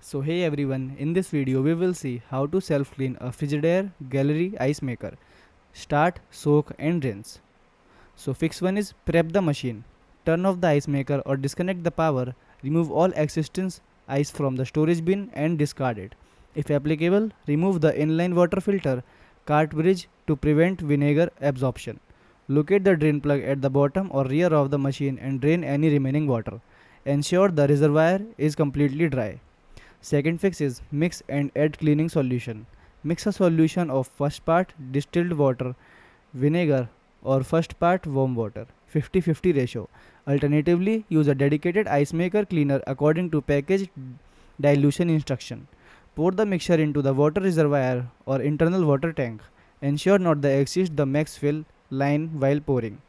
So hey everyone, in this video we will see how to self-clean a Frigidaire gallery ice maker. Start, soak and rinse. So fix 1 is prep the machine. Turn off the ice maker or disconnect the power, remove all existing ice from the storage bin and discard it. If applicable, remove the inline water filter cartridge to prevent vinegar absorption. Locate the drain plug at the bottom or rear of the machine and drain any remaining water. Ensure the reservoir is completely dry. Second fix is mix and add cleaning solution. Mix a solution of first part distilled water, vinegar or first part warm water 50-50 ratio. Alternatively, use a dedicated ice maker cleaner according to package dilution instruction. Pour the mixture into the water reservoir or internal water tank. Ensure not to exceed the max fill line while pouring.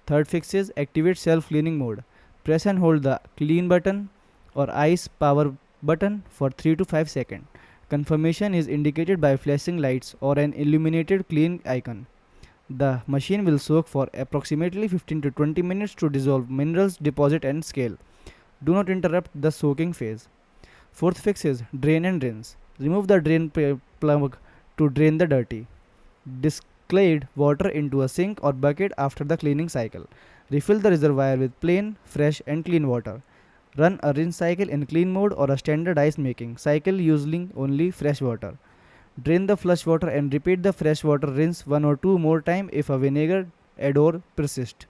Third fix is activate self-cleaning mode. Press and hold the clean button or ice power button for 3 to 5 seconds. Confirmation is indicated by flashing lights or an illuminated clean icon. The machine will soak for approximately 15 to 20 minutes to dissolve minerals, deposit and scale. Do not interrupt the soaking phase. Fourth fix is drain and rinse. Remove the drain plug to drain the dirty, discolored water into a sink or bucket after the cleaning cycle. Refill the reservoir with plain, fresh and clean water. Run a rinse cycle in clean mode or a standard ice making cycle using only fresh water. Drain the flush water and repeat the fresh water rinse 1 or 2 more times if a vinegar odor persists.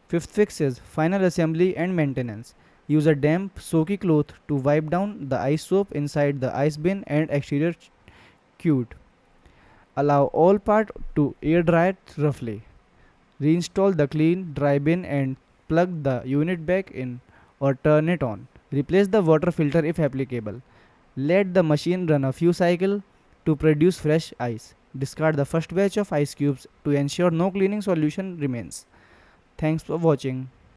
Fifth fix is final assembly and maintenance. Use a damp, soaky cloth to wipe down the ice soap inside the ice bin and exterior queue. Allow all part to air dry roughly. Reinstall the clean dry bin and plug the unit back in or turn it on. Replace the water filter if applicable. Let the machine run a few cycles to produce fresh ice. Discard the first batch of ice cubes to ensure no cleaning solution remains. Thanks for watching.